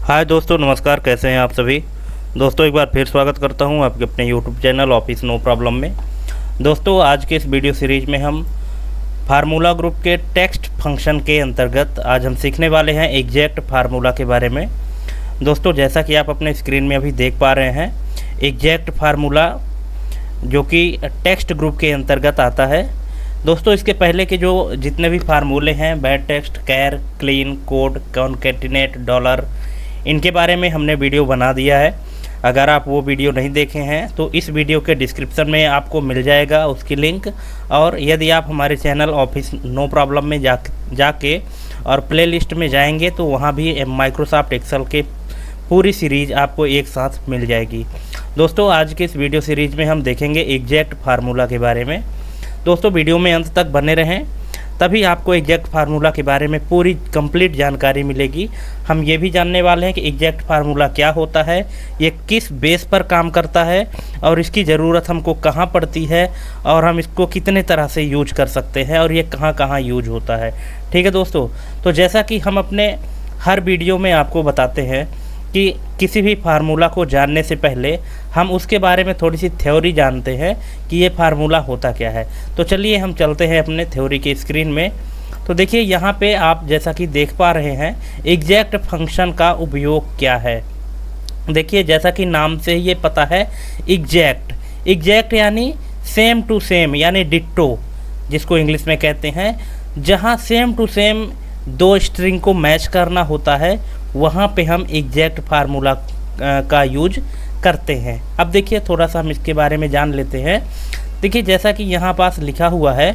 हाय दोस्तों, नमस्कार। कैसे हैं आप सभी दोस्तों? एक बार फिर स्वागत करता हूं आपके अपने YouTube channel Office No Problem में। दोस्तों, आज के इस वीडियो सीरीज में हम फार्मूला ग्रुप के टेक्स्ट फंक्शन के अंतर्गत आज हम सीखने वाले हैं एग्जैक्ट फार्मूला के बारे में। दोस्तों, जैसा कि आप अपने स्क्रीन में अभी देख पा रहे हैं, एग्जैक्ट फार्मूला जो कि टेक्स्ट ग्रुप के अंतर्गत आता है। दोस्तों, इसके पहले के जो जितने भी फार्मूले हैं, बैड टेक्स्ट, कैर, क्लीन, कोड, कॉन्केटिनेट, डॉलर, इनके बारे में हमने वीडियो बना दिया है। अगर आप वो वीडियो नहीं देखे हैं तो इस वीडियो के डिस्क्रिप्शन में आपको मिल जाएगा उसकी लिंक। और यदि आप हमारे चैनल ऑफिस नो प्रॉब्लम में जाके और प्लेलिस्ट में जाएंगे तो वहाँ भी माइक्रोसॉफ्ट एक्सेल के पूरी सीरीज़ आपको एक साथ मिल जाएगी। दोस्तों, आज के इस वीडियो सीरीज़ में हम देखेंगे एग्जैक्ट फार्मूला के बारे में। दोस्तों, वीडियो में अंत तक बने रहें, तभी आपको एग्जैक्ट फार्मूला के बारे में पूरी कंप्लीट जानकारी मिलेगी। हम ये भी जानने वाले हैं कि एग्जैक्ट फार्मूला क्या होता है, ये किस बेस पर काम करता है और इसकी ज़रूरत हमको कहाँ पड़ती है और हम इसको कितने तरह से यूज कर सकते हैं और ये कहाँ कहाँ यूज होता है। ठीक है दोस्तों, तो जैसा कि हम अपने हर वीडियो में आपको बताते हैं कि किसी भी फार्मूला को जानने से पहले हम उसके बारे में थोड़ी सी थ्योरी जानते हैं कि ये फार्मूला होता क्या है। तो चलिए हम चलते हैं अपने थ्योरी के स्क्रीन में। तो देखिए, यहाँ पे आप जैसा कि देख पा रहे हैं एग्जैक्ट फंक्शन का उपयोग क्या है। देखिए, जैसा कि नाम से ही ये पता है, एग्जैक्ट यानी सेम टू सेम यानी डिट्टो, जिसको इंग्लिश में कहते हैं। जहाँ सेम टू सेम दो स्ट्रिंग को मैच करना होता है वहाँ पे हम एग्जैक्ट फार्मूला का यूज करते हैं। अब देखिए, थोड़ा सा हम इसके बारे में जान लेते हैं। देखिए, जैसा कि यहाँ पास लिखा हुआ है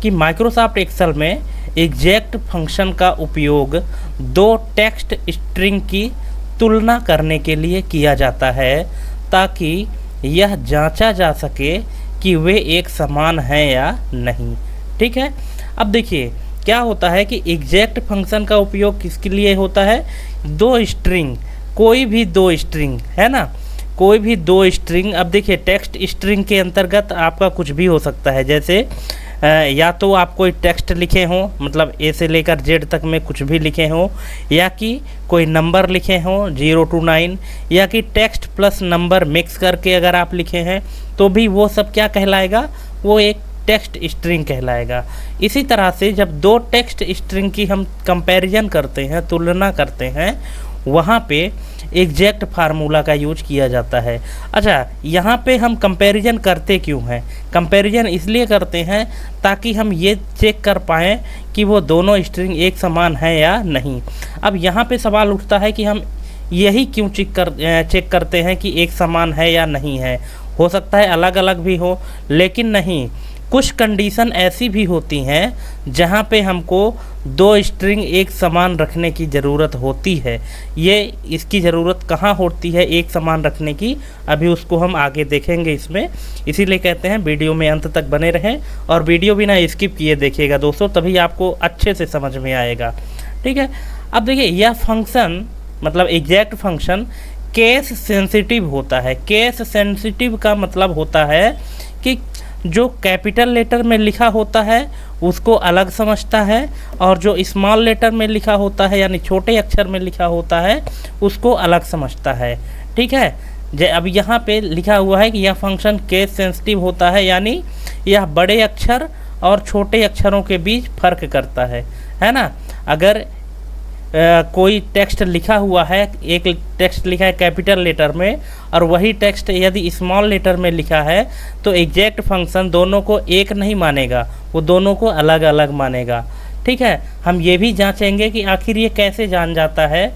कि माइक्रोसॉफ्ट एक्सेल में एग्जैक्ट फंक्शन का उपयोग दो टेक्स्ट स्ट्रिंग की तुलना करने के लिए किया जाता है ताकि यह जांचा जा सके कि वे एक समान हैं या नहीं। ठीक है, अब देखिए क्या होता है कि एग्जैक्ट फंक्शन का उपयोग किसके लिए होता है? दो स्ट्रिंग, कोई भी दो स्ट्रिंग है ना, कोई भी दो स्ट्रिंग। अब देखिए, टेक्स्ट स्ट्रिंग के अंतर्गत आपका कुछ भी हो सकता है। जैसे या तो आप कोई टेक्स्ट लिखे हों, मतलब ए से लेकर जेड तक में कुछ भी लिखे हों, या कि कोई नंबर लिखे हों 0 to 9, या कि टेक्स्ट प्लस नंबर मिक्स करके अगर आप लिखे हैं तो भी वो सब क्या कहलाएगा? वो एक टेक्स्ट स्ट्रिंग कहलाएगा। इसी तरह से जब दो टेक्स्ट स्ट्रिंग की हम कंपैरिजन करते हैं, तुलना करते हैं, वहाँ पे एग्जैक्ट फार्मूला का यूज किया जाता है। अच्छा, यहाँ पे हम कंपैरिजन करते क्यों हैं? कंपैरिजन इसलिए करते हैं ताकि हम ये चेक कर पाएँ कि वो दोनों स्ट्रिंग एक समान है या नहीं। अब यहाँ पे सवाल उठता है कि हम यही क्यों चेक करते हैं कि एक समान है या नहीं है। हो सकता है अलग अलग भी हो, लेकिन नहीं, कुछ कंडीशन ऐसी भी होती हैं जहाँ पे हमको दो स्ट्रिंग एक समान रखने की ज़रूरत होती है। ये इसकी ज़रूरत कहाँ होती है एक समान रखने की, अभी उसको हम आगे देखेंगे इसमें। इसीलिए कहते हैं वीडियो में अंत तक बने रहें और वीडियो बिना स्किप किए देखिएगा दोस्तों, तभी आपको अच्छे से समझ में आएगा। ठीक है, अब देखिए, यह फंक्शन मतलब एग्जैक्ट फंक्शन केस सेंसिटिव होता है। केस सेंसिटिव का मतलब होता है कि जो कैपिटल लेटर में लिखा होता है उसको अलग समझता है और जो स्मॉल लेटर में लिखा होता है यानी छोटे अक्षर में लिखा होता है उसको अलग समझता है। ठीक है, अब यहाँ पे लिखा हुआ है कि यह फंक्शन केस सेंसिटिव होता है, यानी यह बड़े अक्षर और छोटे अक्षरों के बीच फ़र्क करता है ना। अगर कोई टेक्स्ट लिखा हुआ है, एक टेक्स्ट लिखा है कैपिटल लेटर में और वही टेक्स्ट यदि स्मॉल लेटर में लिखा है तो एग्जैक्ट फंक्शन दोनों को एक नहीं मानेगा, वो दोनों को अलग अलग मानेगा। ठीक है, हम ये भी जांचेंगे कि आखिर ये कैसे जान जाता है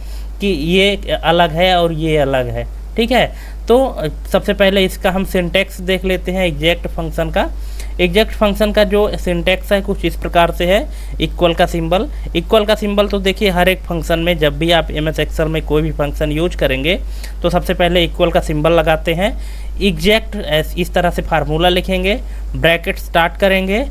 कि ये अलग है और ये अलग है। ठीक है, तो सबसे पहले इसका हम सिंटैक्स देख लेते हैं एग्जैक्ट फंक्शन का। एग्जैक्ट फंक्शन का जो सिंटैक्स है कुछ इस प्रकार से है। इक्वल का सिंबल तो देखिए, हर एक फंक्शन में जब भी आप MS एक्सेल में कोई भी फंक्शन यूज करेंगे तो सबसे पहले इक्वल का सिंबल लगाते हैं। एग्जैक्ट इस तरह से फार्मूला लिखेंगे, ब्रैकेट स्टार्ट करेंगे,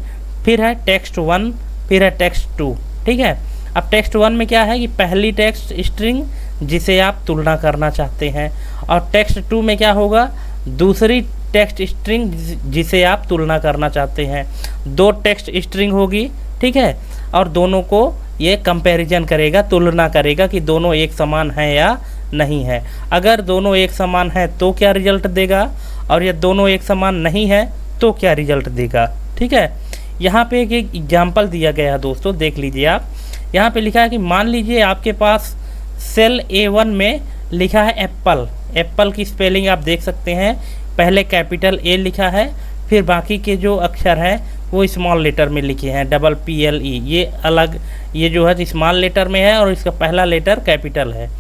फिर है टेक्स्ट 1, फिर है टेक्स्ट 2। ठीक है, अब टेक्स्ट 1 में क्या है कि पहली टेक्स्ट स्ट्रिंग जिसे आप तुलना करना चाहते हैं, और टेक्स्ट 2 में क्या होगा? दूसरी टेक्स्ट स्ट्रिंग जिसे आप तुलना करना चाहते हैं। दो टेक्स्ट स्ट्रिंग होगी, ठीक है, और दोनों को ये कंपैरिजन करेगा, तुलना करेगा कि दोनों एक समान हैं या नहीं है। अगर दोनों एक समान है तो क्या रिजल्ट देगा, और यह दोनों एक समान नहीं है तो क्या रिजल्ट देगा। ठीक है, यहाँ पे एक एग्जाम्पल दिया गया है दोस्तों, देख लीजिए आप। यहाँ पे लिखा है कि मान लीजिए आपके पास सेल A1 में लिखा है एप्पल। एप्पल की स्पेलिंग आप देख सकते हैं, पहले कैपिटल A लिखा है, फिर बाकी के जो अक्षर हैं वो स्मॉल लेटर में लिखे हैं, PPLE। ये अलग, ये जो है स्मॉल लेटर में है और इसका पहला लेटर कैपिटल है।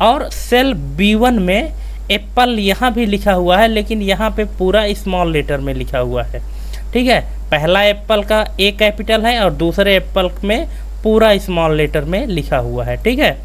और सेल B1 में एप्पल यहाँ भी लिखा हुआ है, लेकिन यहाँ पे पूरा स्मॉल लेटर में लिखा हुआ है। ठीक है, पहला एप्पल का A कैपिटल है और दूसरे एप्पल में पूरा स्मॉल लेटर में लिखा हुआ है। ठीक है,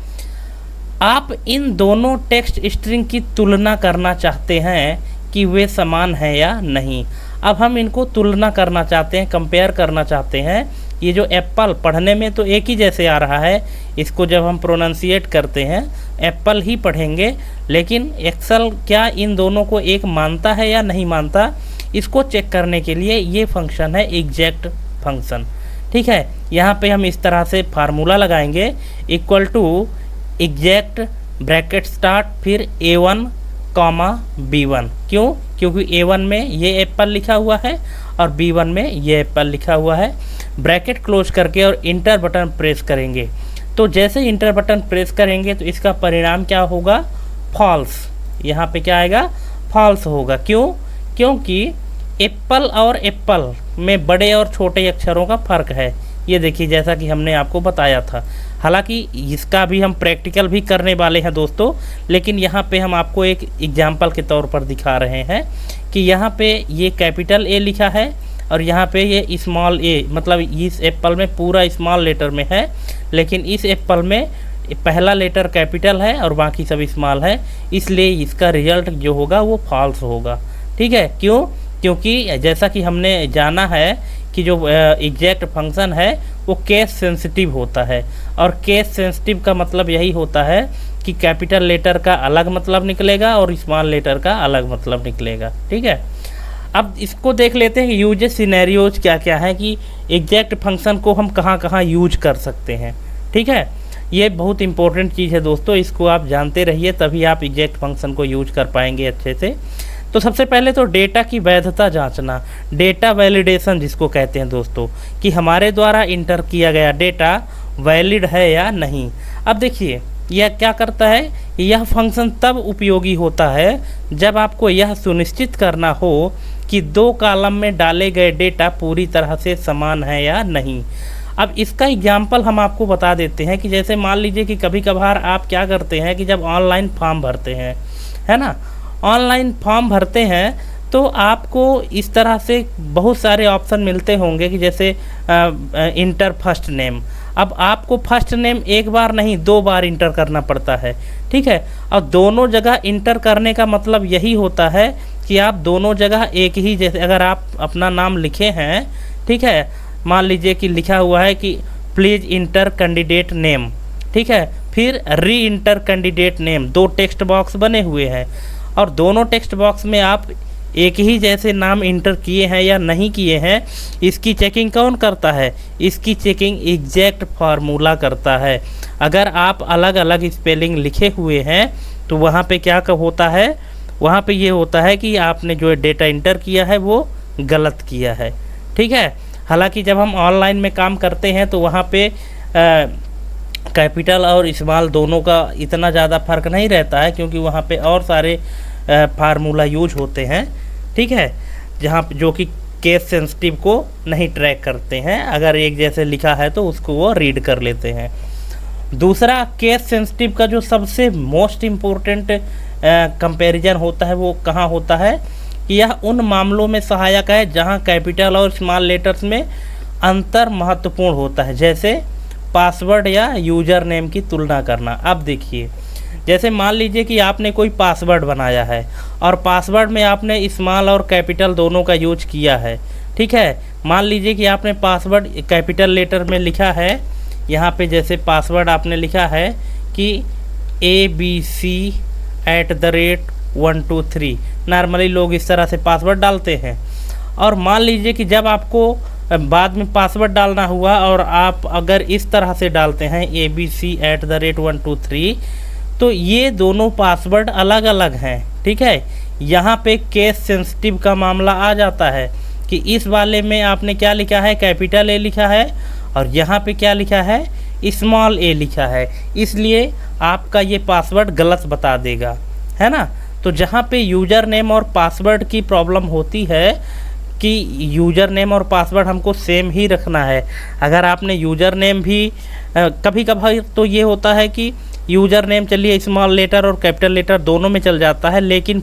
आप इन दोनों टेक्स्ट स्ट्रिंग की तुलना करना चाहते हैं कि वे समान हैं या नहीं। अब हम इनको तुलना करना चाहते हैं, कंपेयर करना चाहते हैं। ये जो एप्पल पढ़ने में तो एक ही जैसे आ रहा है, इसको जब हम प्रोनाउंसिएट करते हैं एप्पल ही पढ़ेंगे, लेकिन एक्सेल क्या इन दोनों को एक मानता है या नहीं मानता, इसको चेक करने के लिए ये फंक्शन है एग्जैक्ट फंक्शन। ठीक है, यहाँ पे हम इस तरह से फार्मूला लगाएंगे, equal to exact bracket start फिर A1 B1। क्यों? क्योंकि A1 में ये एप्पल लिखा हुआ है और B1 में ये एप्पल लिखा हुआ है। ब्रैकेट क्लोज करके और इंटर बटन प्रेस करेंगे, तो जैसे इंटर बटन प्रेस करेंगे तो इसका परिणाम क्या होगा, फॉल्स। यहाँ पे क्या आएगा, फॉल्स होगा। क्यों? क्योंकि एप्पल और एप्पल में बड़े और छोटे अक्षरों का फ़र्क है। ये देखिए, जैसा कि हमने आपको बताया था। हालांकि इसका भी हम प्रैक्टिकल भी करने वाले हैं दोस्तों, लेकिन यहाँ पे हम आपको एक एग्जाम्पल के तौर पर दिखा रहे हैं कि यहाँ पे ये कैपिटल A लिखा है और यहाँ पे ये स्मॉल a, मतलब इस एप्पल में पूरा स्मॉल लेटर में है, लेकिन इस एप्पल में पहला लेटर कैपिटल है और बाकी सब स्मॉल है, इसलिए इसका रिजल्ट जो होगा वो फॉल्स होगा। ठीक है, क्यों? क्योंकि जैसा कि हमने जाना है कि जो एग्जैक्ट फंक्शन है वो केस सेंसिटिव होता है, और केस सेंसिटिव का मतलब यही होता है कि कैपिटल लेटर का अलग मतलब निकलेगा और स्मॉल लेटर का अलग मतलब निकलेगा। ठीक है, अब इसको देख लेते हैं कि यूजेस सिनेरियोज क्या क्या है, कि एग्जैक्ट फंक्शन को हम कहाँ कहाँ यूज कर सकते हैं। ठीक है, ये बहुत इंपॉर्टेंट चीज़ है दोस्तों, इसको आप जानते रहिए, तभी आप एग्जैक्ट फंक्शन को यूज कर पाएंगे अच्छे से। तो सबसे पहले तो डेटा की वैधता जांचना, डेटा वैलिडेशन जिसको कहते हैं दोस्तों, कि हमारे द्वारा इंटर किया गया डेटा वैलिड है या नहीं। अब देखिए यह क्या करता है, यह फंक्शन तब उपयोगी होता है जब आपको यह सुनिश्चित करना हो कि दो कॉलम में डाले गए डेटा पूरी तरह से समान है या नहीं। अब इसका एग्जाम्पल हम आपको बता देते हैं कि जैसे मान लीजिए कि कभी कभार आप क्या करते हैं कि जब ऑनलाइन फॉर्म भरते हैं, है ना, ऑनलाइन फॉर्म भरते हैं तो आपको इस तरह से बहुत सारे ऑप्शन मिलते होंगे कि जैसे इंटर फर्स्ट नेम। अब आपको फर्स्ट नेम एक बार नहीं 2 बार इंटर करना पड़ता है। ठीक है, और दोनों जगह इंटर करने का मतलब यही होता है कि आप दोनों जगह एक ही, जैसे अगर आप अपना नाम लिखे हैं, ठीक है, मान लीजिए कि लिखा हुआ है कि प्लीज़ इंटर कैंडिडेट नेम, ठीक है, फिर री inter candidate name, 2 text box बने हुए हैं और दोनों टेक्स्ट बॉक्स में आप एक ही जैसे नाम इंटर किए हैं या नहीं किए हैं, इसकी चेकिंग कौन करता है? इसकी चेकिंग एग्जैक्ट फार्मूला करता है। अगर आप अलग अलग स्पेलिंग लिखे हुए हैं तो वहाँ पे क्या होता है, वहाँ पे ये होता है कि आपने जो डेटा इंटर किया है वो गलत किया है। ठीक है, हालांकि जब हम ऑनलाइन में काम करते हैं तो वहाँ पे कैपिटल और स्मॉल दोनों का इतना ज़्यादा फर्क नहीं रहता है, क्योंकि वहाँ पे और सारे फार्मूला यूज होते हैं। ठीक है, जहाँ जो कि केस सेंसिटिव को नहीं ट्रैक करते हैं, अगर एक जैसे लिखा है तो उसको वो रीड कर लेते हैं। दूसरा, केस सेंसिटिव का जो सबसे मोस्ट इम्पोर्टेंट कंपैरिजन होता है वो कहाँ होता है कि यह उन मामलों में सहायक है जहाँ कैपिटल और स्मॉल लेटर्स में अंतर महत्वपूर्ण होता है, जैसे पासवर्ड या यूज़र नेम की तुलना करना। अब देखिए, जैसे मान लीजिए कि आपने कोई पासवर्ड बनाया है और पासवर्ड में आपने स्मॉल और कैपिटल दोनों का यूज किया है। ठीक है, मान लीजिए कि आपने पासवर्ड कैपिटल लेटर में लिखा है, यहाँ पे जैसे पासवर्ड आपने लिखा है कि abc@123। नॉर्मली लोग इस तरह से पासवर्ड डालते हैं, और मान लीजिए कि जब आपको बाद में पासवर्ड डालना हुआ और आप अगर इस तरह से डालते हैं abc@123, तो ये दोनों पासवर्ड अलग अलग हैं, ठीक है। यहाँ पे केस सेंसिटिव का मामला आ जाता है कि इस वाले में आपने क्या लिखा है, कैपिटल ए लिखा है, और यहाँ पे क्या लिखा है, स्मॉल ए लिखा है, इसलिए आपका ये पासवर्ड गलत बता देगा, है ना। तो जहाँ पे यूज़र नेम और पासवर्ड की प्रॉब्लम होती है कि यूज़र नेम और पासवर्ड हमको सेम ही रखना है। अगर आपने यूज़र नेम भी कभी कभार तो ये होता है कि यूज़र नेम चलिए स्मॉल लेटर और कैपिटल लेटर दोनों में चल जाता है, लेकिन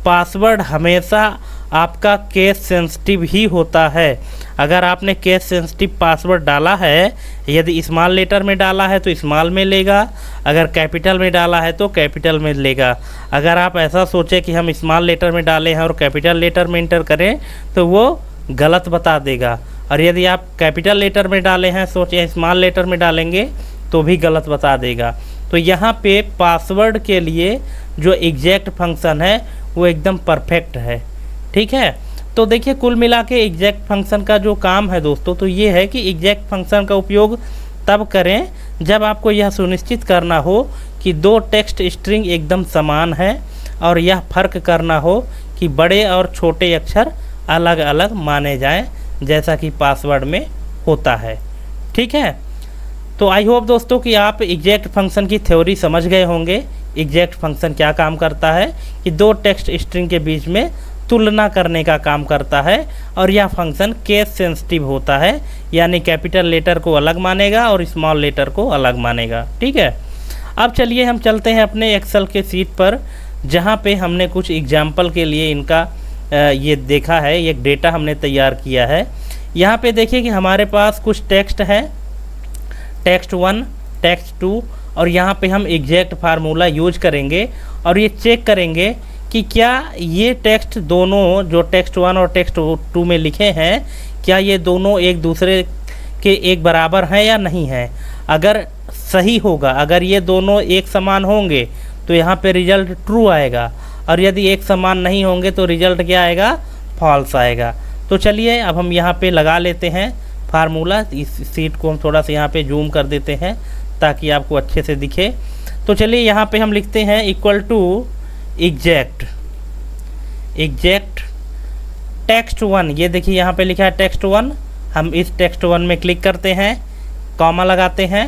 पासवर्ड हमेशा आपका केस सेंसिटिव ही होता है। अगर आपने केस सेंसिटिव पासवर्ड डाला है, यदि स्मॉल लेटर में डाला है तो स्मॉल में लेगा, अगर कैपिटल में डाला है तो कैपिटल में लेगा। अगर आप ऐसा सोचें कि हम स्मॉल लेटर में डाले हैं और कैपिटल लेटर में इंटर करें तो वो गलत बता देगा, और यदि आप कैपिटल लेटर में डाले हैं सोचें स्मॉल लेटर में डालेंगे तो भी गलत बता देगा। तो यहाँ पे पासवर्ड के लिए जो एग्जैक्ट फंक्शन है वो एकदम परफेक्ट है, ठीक है। तो देखिए कुल मिला के एग्जैक्ट फंक्शन का जो काम है दोस्तों, तो ये है कि एग्जैक्ट फंक्शन का उपयोग तब करें जब आपको यह सुनिश्चित करना हो कि दो टेक्स्ट स्ट्रिंग एकदम समान है, और यह फ़र्क करना हो कि बड़े और छोटे अक्षर अलग अलग माने जाएं, जैसा कि पासवर्ड में होता है, ठीक है। तो आई होप दोस्तों कि आप एग्जैक्ट फंक्शन की थ्योरी समझ गए होंगे। एग्जैक्ट फंक्शन क्या काम करता है कि दो टेक्स्ट स्ट्रिंग के बीच में तुलना करने का काम करता है, और यह फंक्शन केस सेंसिटिव होता है, यानी कैपिटल लेटर को अलग मानेगा और स्मॉल लेटर को अलग मानेगा, ठीक है। अब चलिए हम चलते हैं अपने एक्सेल के सीट पर, जहां पे हमने कुछ एग्जाम्पल के लिए इनका ये देखा है, एक डेटा हमने तैयार किया है। यहाँ पे देखिए कि हमारे पास कुछ टेक्स्ट है, टेक्स्ट 1, टेक्स्ट 2, और यहाँ पे हम एग्जैक्ट फार्मूला यूज करेंगे और ये चेक करेंगे कि क्या ये टेक्स्ट दोनों जो टेक्स्ट 1 और टेक्स्ट 2 में लिखे हैं, क्या ये दोनों एक दूसरे के एक बराबर हैं या नहीं हैं। अगर सही होगा, अगर ये दोनों एक समान होंगे तो यहाँ पे रिजल्ट ट्रू आएगा, और यदि एक समान नहीं होंगे तो रिजल्ट क्या आएगा, फॉल्स आएगा। तो चलिए अब हम यहाँ पे लगा लेते हैं फार्मूला। इस सीट को हम थोड़ा सा यहाँ पे जूम कर देते हैं ताकि आपको अच्छे से दिखे। तो चलिए यहाँ पे हम लिखते हैं इक्वल टू एग्जैक्ट टेक्स्ट 1। ये देखिए यहाँ पे लिखा है टेक्स्ट 1, हम इस टेक्स्ट 1 में क्लिक करते हैं, कॉमा लगाते हैं।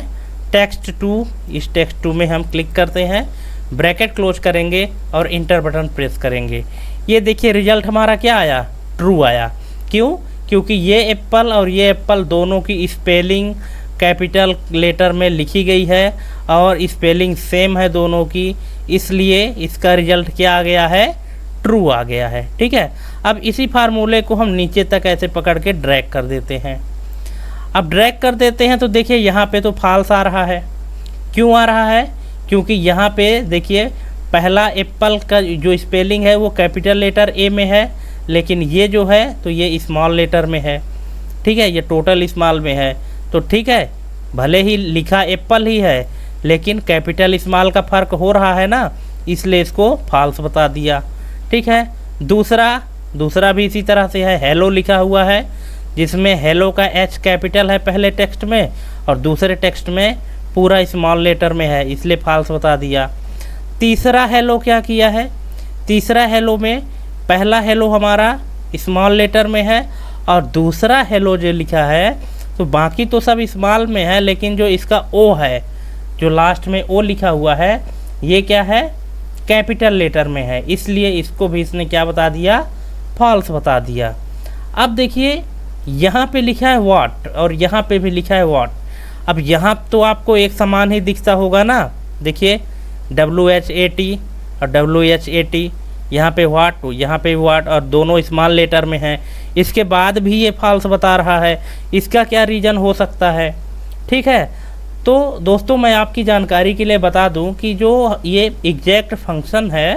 टेक्स्ट 2, इस टेक्स्ट 2 में हम क्लिक करते हैं, ब्रैकेट क्लोज करेंगे और इंटर बटन प्रेस करेंगे। ये देखिए रिजल्ट हमारा क्या आया, ट्रू आया। क्यों? क्योंकि ये एप्पल और ये एप्पल दोनों की स्पेलिंग कैपिटल लेटर में लिखी गई है और स्पेलिंग सेम है दोनों की, इसलिए इसका रिजल्ट क्या आ गया है, ट्रू आ गया है, ठीक है। अब इसी फार्मूले को हम नीचे तक ऐसे पकड़ के ड्रैग कर देते हैं। अब ड्रैग कर देते हैं तो देखिए यहाँ पे तो फॉल्स आ रहा है। क्यों आ रहा है? क्योंकि यहाँ पे देखिए पहला एप्पल का जो स्पेलिंग है वो कैपिटल लेटर ए में है, लेकिन ये जो है तो ये स्मॉल लेटर में है, ठीक है, ये टोटल स्मॉल में है। तो ठीक है, भले ही लिखा एप्पल ही है लेकिन कैपिटल स्मॉल का फ़र्क हो रहा है ना, इसलिए इसको फॉल्स बता दिया, ठीक है। दूसरा भी इसी तरह से है, हेलो लिखा हुआ है जिसमें हेलो का एच कैपिटल है पहले टेक्स्ट में और दूसरे टेक्स्ट में पूरा स्मॉल लेटर में है, इसलिए फॉल्स बता दिया। तीसरा हेलो क्या किया है, तीसरा हेलो में पहला हेलो हमारा स्मॉल लेटर में है और दूसरा हेलो जो लिखा है तो बाकी तो सब स्मॉल में है, लेकिन जो इसका ओ है, जो लास्ट में ओ लिखा हुआ है, ये क्या है, कैपिटल लेटर में है, इसलिए इसको भी इसने क्या बता दिया, फॉल्स बता दिया। अब देखिए यहाँ पे लिखा है व्हाट और यहाँ पे भी लिखा है व्हाट। अब यहाँ तो आपको एक समान ही दिखता होगा ना, देखिए WHAT और WHAT, यहाँ पे व्हाट, यहाँ पे व्हाट और दोनों स्मॉल लेटर में हैं, इसके बाद भी ये फॉल्स बता रहा है। इसका क्या रीज़न हो सकता है, ठीक है। तो दोस्तों मैं आपकी जानकारी के लिए बता दूं कि जो ये एग्जैक्ट फंक्शन है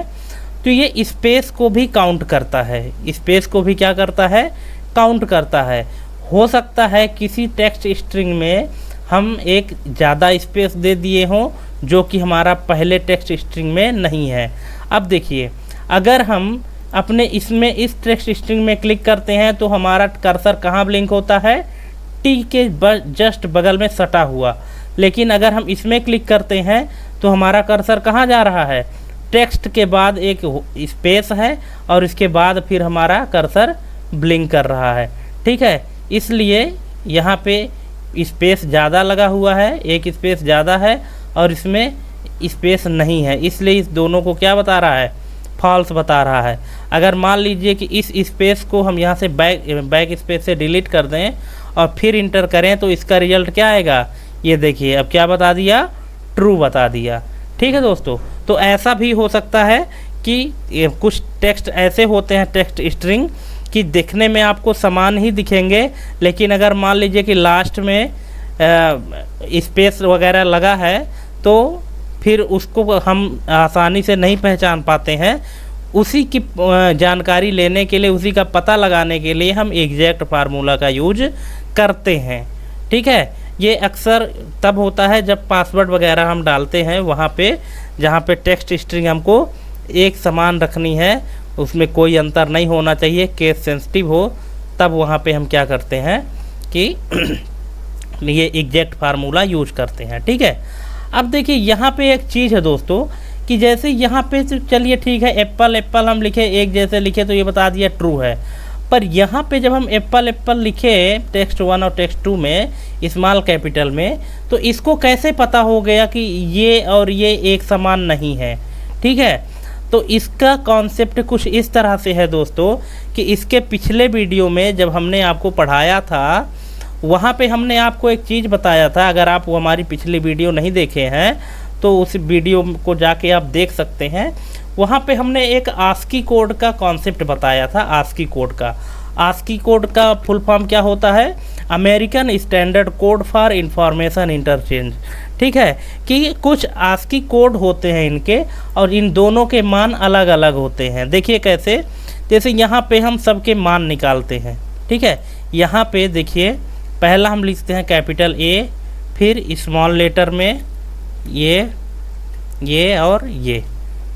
तो ये स्पेस को भी काउंट करता है, स्पेस को भी क्या करता है, काउंट करता है। हो सकता है किसी टेक्स्ट स्ट्रिंग में हम एक ज़्यादा स्पेस दे दिए हों जो कि हमारा पहले टेक्स्ट स्ट्रिंग में नहीं है। अब देखिए अगर हम अपने इसमें इस टेक्स्ट स्ट्रिंग में क्लिक करते हैं तो हमारा कर्सर कहाँ ब्लिंक होता है, टी के जस्ट बगल में सटा हुआ, लेकिन अगर हम इसमें क्लिक करते हैं तो हमारा कर्सर कहाँ जा रहा है, टेक्स्ट के बाद एक स्पेस है और इसके बाद फिर हमारा कर्सर ब्लिंक कर रहा है। ठीक है, इसलिए यहाँ पे स्पेस ज़्यादा लगा हुआ है, एक स्पेस ज़्यादा है और इसमें स्पेस नहीं है, इसलिए इस दोनों को क्या बता रहा है, फॉल्स बता रहा है। अगर मान लीजिए कि इस स्पेस को हम यहाँ से बैक स्पेस से डिलीट कर दें और फिर इंटर करें तो इसका रिजल्ट क्या आएगा, ये देखिए अब क्या बता दिया, ट्रू बता दिया। ठीक है दोस्तों, तो ऐसा भी हो सकता है कि कुछ टेक्स्ट ऐसे होते हैं, टेक्स्ट स्ट्रिंग, कि दिखने में आपको समान ही दिखेंगे, लेकिन अगर मान लीजिए कि लास्ट में स्पेस वगैरह लगा है तो फिर उसको हम आसानी से नहीं पहचान पाते हैं। उसी की जानकारी लेने के लिए, उसी का पता लगाने के लिए हम एग्जैक्ट फार्मूला का यूज करते हैं। ठीक है, ये अक्सर तब होता है जब पासवर्ड वगैरह हम डालते हैं, वहाँ पे जहाँ पे टेक्स्ट स्ट्रिंग हमको एक समान रखनी है, उसमें कोई अंतर नहीं होना चाहिए, केस सेंसिटिव हो, तब वहाँ पे हम क्या करते हैं कि ये एग्जैक्ट फार्मूला यूज करते हैं। ठीक है, अब देखिए यहाँ पे एक चीज़ है दोस्तों कि जैसे यहाँ पे चलिए ठीक है, एप्पल हम लिखे, एक जैसे लिखे तो ये बता दिया ट्रू है, पर यहाँ पे जब हम एप्पल लिखे टेक्स्ट 1 और टेक्स्ट 2 में स्मॉल कैपिटल में, तो इसको कैसे पता हो गया कि ये और ये एक समान नहीं है। ठीक है, तो इसका कॉन्सेप्ट कुछ इस तरह से है दोस्तों कि इसके पिछले वीडियो में जब हमने आपको पढ़ाया था, वहाँ पे हमने आपको एक चीज़ बताया था। अगर आप वो हमारी पिछली वीडियो नहीं देखे हैं तो उस वीडियो को जाके आप देख सकते हैं। वहाँ पे हमने एक आस्की कोड का कॉन्सेप्ट बताया था। आस्की कोड का फुल फॉर्म क्या होता है, American standard code for information interchange. ठीक है, कि कुछ आस्की कोड होते हैं इनके और इन दोनों के मान अलग अलग होते हैं। देखिए कैसे, जैसे यहाँ पे हम सबके मान निकालते हैं। ठीक है, यहाँ पे देखिए पहला हम लिखते हैं कैपिटल ए, फिर स्मॉल लेटर में ये और ये।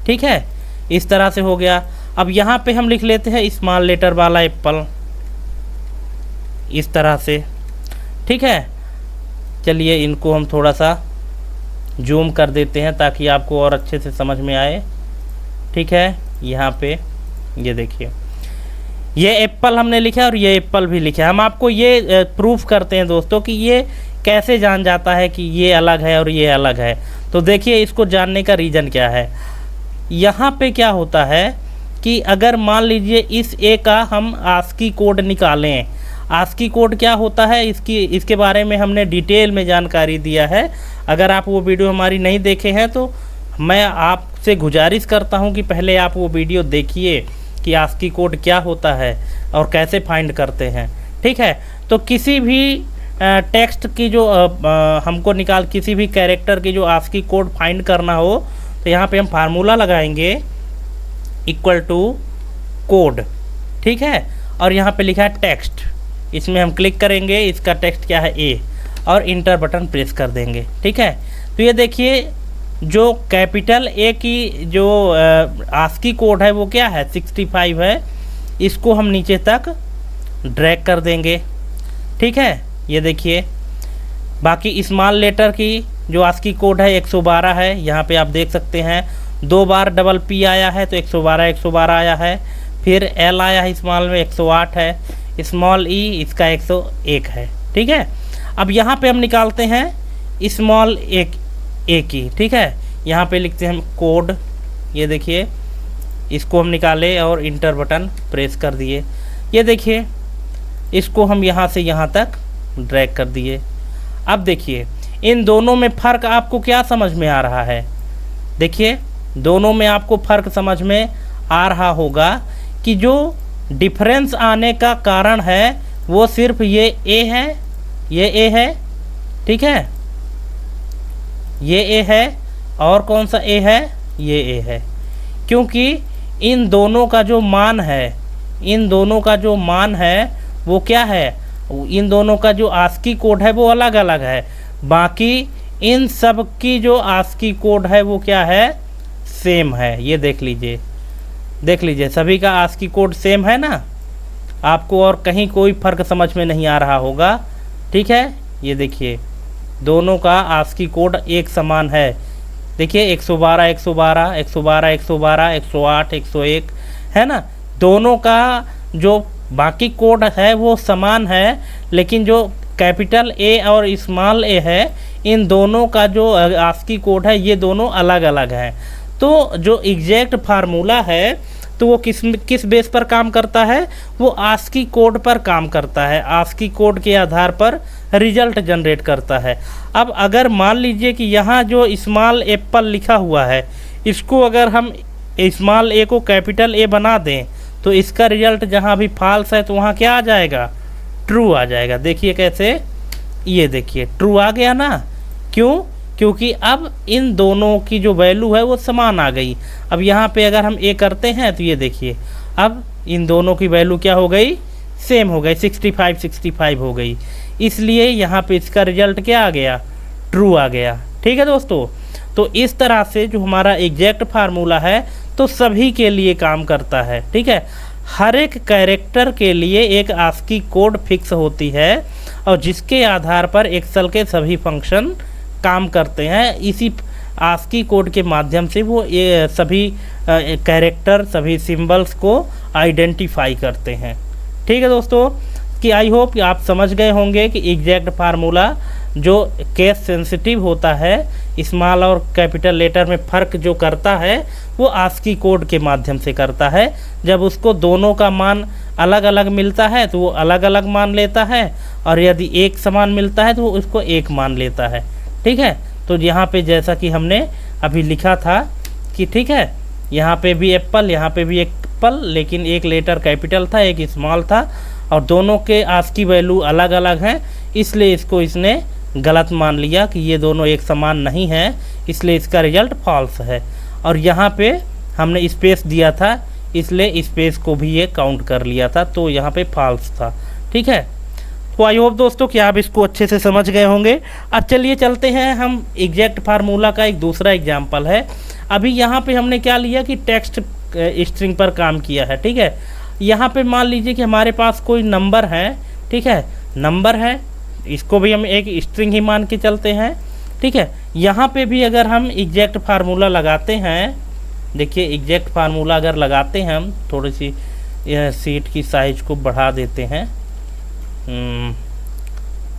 ठीक है, इस तरह से हो गया। अब यहाँ पे हम लिख लेते हैं स्मॉल लेटर वाला एप्पल, इस तरह से। ठीक है, चलिए इनको हम थोड़ा सा जूम कर देते हैं ताकि आपको और अच्छे से समझ में आए। ठीक है, यहाँ पे ये देखिए, ये एप्पल हमने लिखा और ये एप्पल भी लिखा। हम आपको ये प्रूफ करते हैं दोस्तों कि ये कैसे जान जाता है कि ये अलग है और ये अलग है। तो देखिए इसको जानने का रीज़न क्या है। यहाँ पे क्या होता है कि अगर मान लीजिए इस ए का हम आस्की कोड निकालें, आस्की कोड क्या होता है इसके बारे में हमने डिटेल में जानकारी दिया है। अगर आप वो वीडियो हमारी नहीं देखे हैं तो मैं आपसे गुजारिश करता हूँ कि पहले आप वो वीडियो देखिए कि आस्की कोड क्या होता है और कैसे फाइंड करते हैं। ठीक है, तो किसी भी टेक्स्ट की जो हमको किसी भी कैरेक्टर की जो आस्की कोड फाइंड करना हो तो यहाँ पे हम फार्मूला लगाएंगे इक्वल टू कोड। ठीक है, और यहाँ पे लिखा है टेक्स्ट, इसमें हम क्लिक करेंगे, इसका टेक्स्ट क्या है ए, और इंटर बटन प्रेस कर देंगे। ठीक है, तो ये देखिए जो कैपिटल ए की जो आस्की कोड है वो क्या है 65 है, इसको हम नीचे तक ड्रैग कर देंगे। ठीक है, ये देखिए बाकी स्मॉल लेटर की जो आस्की कोड है 112 है, यहाँ पे आप देख सकते हैं 2 बार डबल पी आया है तो 112 आया है, फिर एल आया है स्मॉल में 108 है, स्मॉल ई इसका 101 है। ठीक है, अब यहाँ पे हम निकालते हैं स्मॉल ए की। ठीक है, यहाँ पे लिखते हैं हम कोड, ये देखिए इसको हम निकाले और इंटर बटन प्रेस कर दिए। ये देखिए इसको हम यहाँ से यहाँ तक ड्रैग कर दिए। अब देखिए इन दोनों में फ़र्क आपको क्या समझ में आ रहा है, देखिए दोनों में आपको फ़र्क समझ में आ रहा होगा कि जो डिफरेंस आने का कारण है वो सिर्फ ये ए है, ये ए है। ठीक है, ये ए है और कौन सा ए है, ये ए है, क्योंकि इन दोनों का जो मान है, इन दोनों का जो मान है वो क्या है, इन दोनों का जो आस्की कोड है वो अलग अलग है, बाकी इन सब की जो आस्की कोड है वो क्या है, सेम है। ये देख लीजिए सभी का आस्की कोड सेम है ना, आपको और कहीं कोई फ़र्क समझ में नहीं आ रहा होगा। ठीक है, ये देखिए दोनों का आस्की कोड एक समान है। देखिए 112 112 112 112 108 101 है ना। दोनों का जो बाकी कोड है वो समान है, लेकिन जो कैपिटल ए और स्मॉल ए है, इन दोनों का जो आस्की कोड है ये दोनों अलग अलग हैं। तो जो एग्जैक्ट फार्मूला है तो वो किस बेस पर काम करता है, वो आस्की कोड पर काम करता है। आस्की कोड के आधार पर रिजल्ट जनरेट करता है। अब अगर मान लीजिए कि यहाँ जो स्मॉल एप्पल लिखा हुआ है, इसको अगर हम स्मॉल ए को कैपिटल ए बना दें तो इसका रिजल्ट जहाँ भी फॉल्स है तो वहाँ क्या आ जाएगा, ट्रू आ जाएगा। देखिए कैसे, ये देखिए ट्रू आ गया ना। क्यों? क्योंकि अब इन दोनों की जो वैल्यू है वो समान आ गई। अब यहाँ पे अगर हम ए करते हैं तो ये देखिए अब इन दोनों की वैल्यू क्या हो गई, सेम हो गई, 65 65 हो गई। इसलिए यहाँ पे इसका रिजल्ट क्या आ गया, ट्रू आ गया। ठीक है दोस्तों, तो इस तरह से जो हमारा एग्जैक्ट फार्मूला है तो सभी के लिए काम करता है। ठीक है, हर एक कैरेक्टर के लिए एक आस्की कोड फिक्स होती है और जिसके आधार पर एक्सेल के सभी फंक्शन काम करते हैं। इसी आस्की कोड के माध्यम से वो ये सभी कैरेक्टर, सभी सिंबल्स को आइडेंटिफाई करते हैं। ठीक है दोस्तों, कि आई होप कि आप समझ गए होंगे कि एग्जैक्ट फार्मूला जो केस सेंसिटिव होता है, स्मॉल और कैपिटल लेटर में फ़र्क जो करता है वो आस्की कोड के माध्यम से करता है। जब उसको दोनों का मान अलग अलग मिलता है तो वो अलग अलग मान लेता है, और यदि एक समान मिलता है तो वो उसको एक मान लेता है। ठीक है, तो यहाँ पे जैसा कि हमने अभी लिखा था कि ठीक है, यहाँ पे भी एप्पल, यहाँ पे भी एप्पल, लेकिन एक लेटर कैपिटल था एक स्मॉल था और दोनों के आस्की वैल्यू अलग अलग हैं, इसलिए इसको इसने गलत मान लिया कि ये दोनों एक समान नहीं हैं, इसलिए इसका रिजल्ट फॉल्स है। और यहाँ पे हमने स्पेस दिया था, इसलिए स्पेस को भी ये काउंट कर लिया था, तो यहाँ पे फॉल्स था। ठीक है, तो आई होप दोस्तों कि आप इसको अच्छे से समझ गए होंगे। अब चलिए चलते हैं, हम एग्जैक्ट फार्मूला का एक दूसरा एग्जाम्पल है। अभी यहाँ पे हमने क्या लिया कि टेक्स्ट स्ट्रिंग पर काम किया है। ठीक है, यहाँ पे मान लीजिए कि हमारे पास कोई नंबर है। ठीक है, नंबर है, इसको भी हम एक स्ट्रिंग ही मान के चलते हैं। ठीक है, यहाँ पे भी अगर हम एग्जैक्ट फार्मूला लगाते हैं, देखिए एग्जैक्ट फार्मूला अगर लगाते हैं हम, थोड़ी सी यह सीट की साइज़ को बढ़ा देते हैं,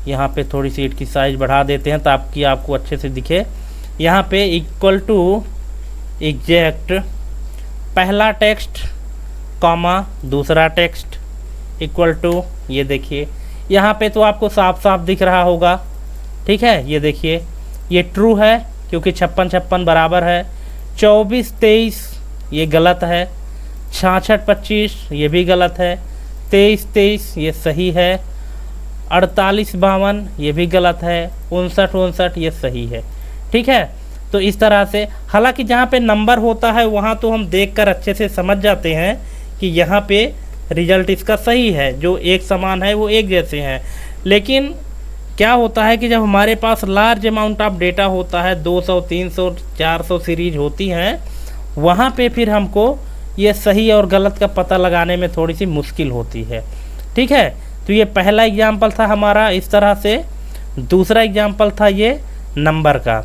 यहाँ पे थोड़ी सीट की साइज़ बढ़ा देते हैं ताकि आपको अच्छे से दिखे। यहाँ पे इक्वल टू एग्जैक्ट पहला टेक्स्ट कॉमा दूसरा टेक्स्ट इक्वल टू, ये देखिए यहाँ पे तो आपको साफ साफ दिख रहा होगा। ठीक है, ये देखिए ये ट्रू है क्योंकि 56 56 बराबर है। 24 23 ये गलत है। 66 25 ये भी गलत है। 23 23 ये सही है। 48 52 ये भी गलत है। 59 59 ये सही है। ठीक है, तो इस तरह से, हालांकि जहाँ पे नंबर होता है वहाँ तो हम देखकर अच्छे से समझ जाते हैं कि यहाँ पे रिजल्ट इसका सही है, जो एक समान है वो एक जैसे हैं। लेकिन क्या होता है कि जब हमारे पास लार्ज अमाउंट ऑफ डेटा होता है, 200 300 400 सीरीज होती हैं, वहाँ पे फिर हमको ये सही और गलत का पता लगाने में थोड़ी सी मुश्किल होती है। ठीक है, तो ये पहला एग्जाम्पल था हमारा इस तरह से। दूसरा एग्जाम्पल था ये नंबर का।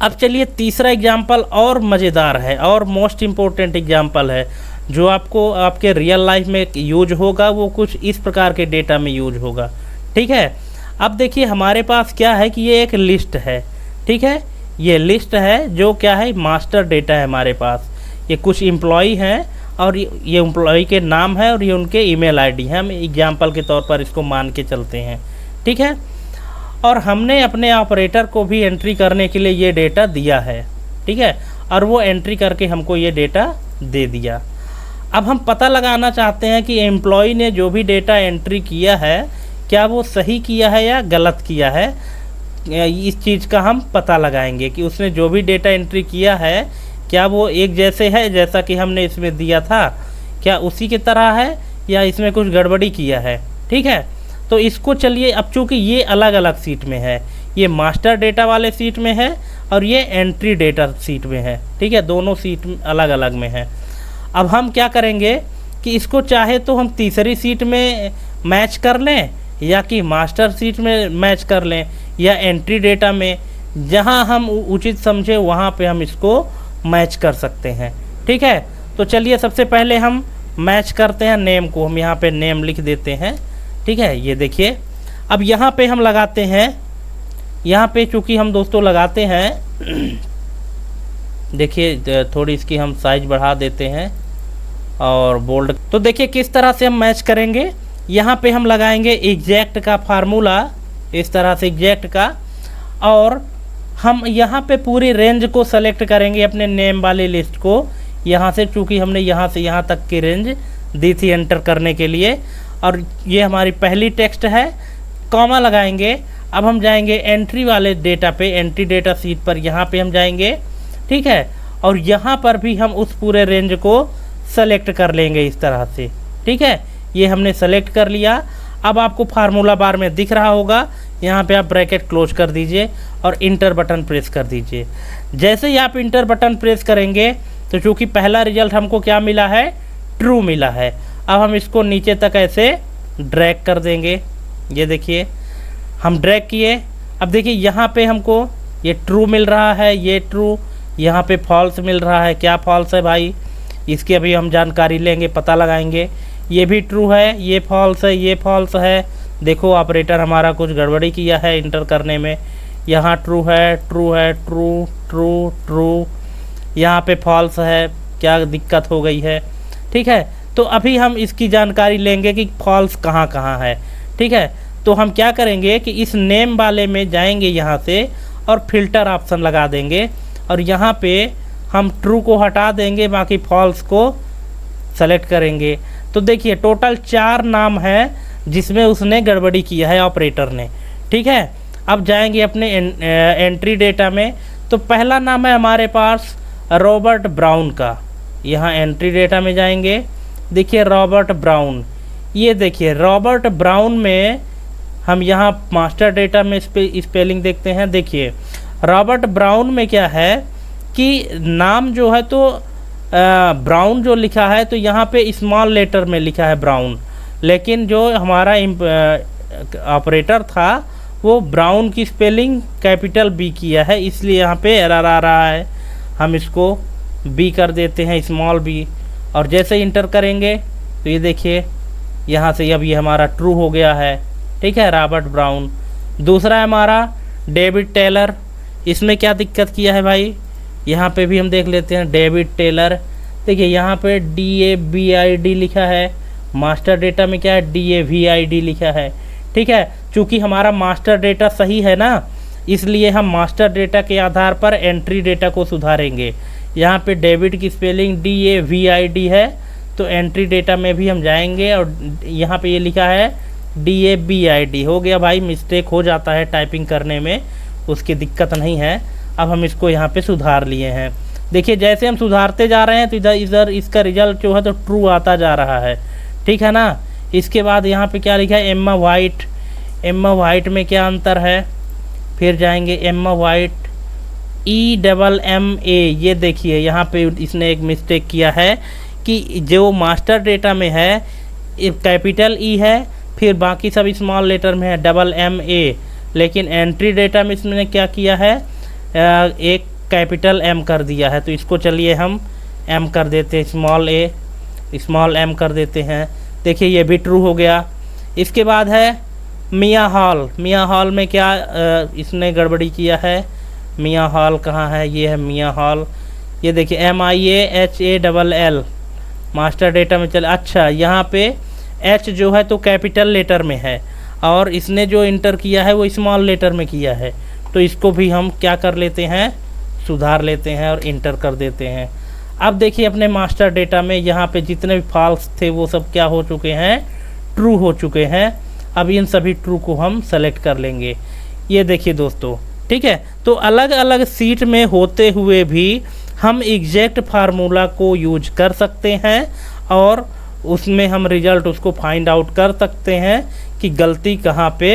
अब चलिए तीसरा एग्जाम्पल और मज़ेदार है और मोस्ट इम्पोर्टेंट एग्जाम्पल है, जो आपको आपके रियल लाइफ में यूज होगा। वो कुछ इस प्रकार के डेटा में यूज होगा। ठीक है, अब देखिए हमारे पास क्या है कि ये एक लिस्ट है। ठीक है, ये लिस्ट है जो क्या है, मास्टर डेटा है हमारे पास। ये कुछ एम्प्लॉई हैं और ये एम्प्लॉई के नाम है और ये उनके ईमेल आईडी है। हम एग्जाम्पल के तौर पर इसको मान के चलते हैं। ठीक है, और हमने अपने ऑपरेटर को भी एंट्री करने के लिए ये डेटा दिया है। ठीक है, और वो एंट्री करके हमको ये डेटा दे दिया। अब हम पता लगाना चाहते हैं कि एम्प्लॉई ने जो भी डेटा एंट्री किया है क्या वो सही किया है या गलत किया है। इस चीज़ का हम पता लगाएंगे कि उसने जो भी डेटा एंट्री किया है क्या वो एक जैसे है जैसा कि हमने इसमें दिया था, क्या उसी की तरह है या इसमें कुछ गड़बड़ी किया है। ठीक है, तो इसको चलिए, अब चूँकि ये अलग अलग सीट में है, ये मास्टर डेटा वाले सीट में है और ये एंट्री डेटा सीट में है। ठीक है, दोनों सीट अलग अलग में है। अब हम क्या करेंगे कि इसको चाहे तो हम तीसरी सीट में मैच कर लें या कि मास्टर सीट में मैच कर लें या एंट्री डेटा में, जहां हम उचित समझे वहां पे हम इसको मैच कर सकते हैं। ठीक है, तो चलिए सबसे पहले हम मैच करते हैं नेम को। हम यहाँ पे नेम लिख देते हैं। ठीक है, ये देखिए अब यहाँ पे हम लगाते हैं, यहाँ पे चूँकि हम दोस्तों लगाते हैं देखिए थोड़ी इसकी हम साइज बढ़ा देते हैं और बोल्ड। तो देखिए किस तरह से हम मैच करेंगे। यहाँ पे हम लगाएंगे एग्जैक्ट का फार्मूला, इस तरह से एग्जैक्ट का, और हम यहाँ पे पूरी रेंज को सेलेक्ट करेंगे अपने नेम वाली लिस्ट को। यहाँ से चूँकि हमने यहाँ से यहाँ तक की रेंज दी थी एंटर करने के लिए, और ये हमारी पहली टेक्स्ट है। कॉमा लगाएंगे। अब हम जाएंगे एंट्री वाले डेटा पे, एंट्री डेटा सीट पर यहाँ पे हम जाएंगे। ठीक है, और यहाँ पर भी हम उस पूरे रेंज को सेलेक्ट कर लेंगे इस तरह से। ठीक है, ये हमने सेलेक्ट कर लिया। अब आपको फार्मूला बार में दिख रहा होगा, यहाँ पे आप ब्रैकेट क्लोज कर दीजिए और इंटर बटन प्रेस कर दीजिए। जैसे ही आप इंटर बटन प्रेस करेंगे तो चूँकि पहला रिजल्ट हमको क्या मिला है, ट्रू मिला है। अब हम इसको नीचे तक ऐसे ड्रैग कर देंगे। ये देखिए हम ड्रैग किए। अब देखिए यहाँ पे हमको ये ट्रू मिल रहा है, ये ट्रू, यहाँ पे फॉल्स मिल रहा है। क्या फॉल्स है भाई, इसकी अभी हम जानकारी लेंगे, पता लगाएंगे। ये भी ट्रू है, ये फॉल्स है, ये फॉल्स है। देखो ऑपरेटर हमारा कुछ गड़बड़ी किया है इंटर करने में। यहाँ ट्रू है, ट्रू है, ट्रू ट्रू ट्रू, यहाँ पे फॉल्स है, क्या दिक्कत हो गई है। ठीक है, तो अभी हम इसकी जानकारी लेंगे कि फॉल्स कहाँ कहाँ है। ठीक है, तो हम क्या करेंगे कि इस नेम वाले में जाएंगे यहाँ से और फिल्टर ऑप्शन लगा देंगे, और यहाँ पे हम ट्रू को हटा देंगे, बाकी फॉल्स को सेलेक्ट करेंगे। तो देखिए टोटल 4 नाम है जिसमें उसने गड़बड़ी किया है ऑपरेटर ने। ठीक है, अब जाएंगे अपने एंट्री डेटा में। तो पहला नाम है हमारे पास रॉबर्ट ब्राउन का। यहाँ एंट्री डेटा में जाएंगे, देखिए रॉबर्ट ब्राउन। ये देखिए रॉबर्ट ब्राउन में हम यहाँ मास्टर डेटा में स्पेलिंग देखते हैं। देखिए रॉबर्ट ब्राउन में क्या है कि नाम जो है तो ब्राउन जो लिखा है तो यहाँ पे स्मॉल लेटर में लिखा है ब्राउन, लेकिन जो हमारा ऑपरेटर था वो ब्राउन की स्पेलिंग कैपिटल बी किया है, इसलिए यहाँ पे एरर आ रहा है। हम इसको बी कर देते हैं, स्मॉल बी, और जैसे इंटर करेंगे तो ये देखिए यहाँ से अब ये हमारा ट्रू हो गया है। ठीक है, रॉबर्ट ब्राउन। दूसरा है हमारा डेविड टेलर। इसमें क्या दिक्कत किया है भाई, यहाँ पे भी हम देख लेते हैं डेविड टेलर। देखिए यहाँ पे DAVID लिखा है, मास्टर डेटा में क्या है DAVID लिखा है। ठीक है, चूँकि हमारा मास्टर डेटा सही है ना, इसलिए हम मास्टर डेटा के आधार पर एंट्री डेटा को सुधारेंगे। यहाँ पे डेविड की स्पेलिंग DAVID है, तो एंट्री डेटा में भी हम जाएंगे और यहाँ पे ये लिखा है DABID। हो गया भाई, मिस्टेक हो जाता है टाइपिंग करने में, उसकी दिक्कत नहीं है। अब हम इसको यहाँ पे सुधार लिए हैं। देखिए जैसे हम सुधारते जा रहे हैं तो इधर इसका रिजल्ट जो है तो ट्रू आता जा रहा है। ठीक है ना। इसके बाद यहाँ पे क्या लिखा है एम्मा वाइट। एम्मा वाइट में क्या अंतर है, फिर जाएंगे एम्मा वाइट EMMA। ये देखिए यहाँ पे इसने एक मिस्टेक किया है कि जो मास्टर डेटा में है कैपिटल E है, फिर बाकी सब स्मॉल लेटर में है MMA, लेकिन एंट्री डेटा में इसने क्या किया है एक कैपिटल M कर दिया है। तो इसको चलिए हम M कर देते हैं, स्मॉल M कर देते हैं। देखिए ये भी ट्रू हो गया। इसके बाद है मिया हॉल। मिया हॉल में क्या इसने गड़बड़ी किया है, मिया हॉल कहाँ है, ये है मिया हॉल। ये देखिए MIAHALL मास्टर डेटा में चले। अच्छा यहाँ पे H जो है तो कैपिटल लेटर में है और इसने जो इंटर किया है वो स्मॉल लेटर में किया है, तो इसको भी हम क्या कर लेते हैं, सुधार लेते हैं और इंटर कर देते हैं। अब देखिए अपने मास्टर डेटा में यहाँ पे जितने भी फॉल्स थे वो सब क्या हो चुके हैं, ट्रू हो चुके हैं। अब इन सभी ट्रू को हम सेलेक्ट कर लेंगे। ये देखिए दोस्तों, ठीक है। तो अलग अलग सीट में होते हुए भी हम एग्जैक्ट फार्मूला को यूज कर सकते हैं और उसमें हम रिजल्ट उसको फाइंड आउट कर सकते हैं कि गलती कहाँ पे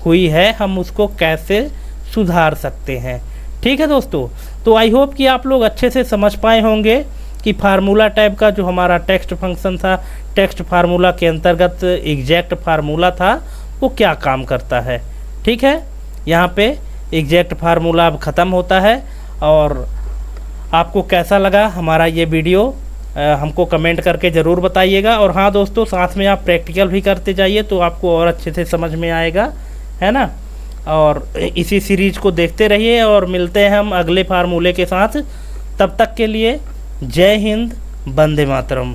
हुई है, हम उसको कैसे सुधार सकते हैं। ठीक है दोस्तों, तो आई होप कि आप लोग अच्छे से समझ पाए होंगे कि फार्मूला टाइप का जो हमारा टेक्स्ट फंक्शन था, टेक्स्ट फार्मूला के अंतर्गत एग्जैक्ट फार्मूला था, वो क्या काम करता है। ठीक है, यहाँ पे एग्जैक्ट फार्मूला अब ख़त्म होता है। और आपको कैसा लगा हमारा ये वीडियो हमको कमेंट करके ज़रूर बताइएगा। और हाँ दोस्तों, साथ में आप प्रैक्टिकल भी करते जाइए तो आपको और अच्छे से समझ में आएगा, है ना। और इसी सीरीज़ को देखते रहिए और मिलते हैं हम अगले फार्मूले के साथ। तब तक के लिए जय हिंद, वंदे मातरम।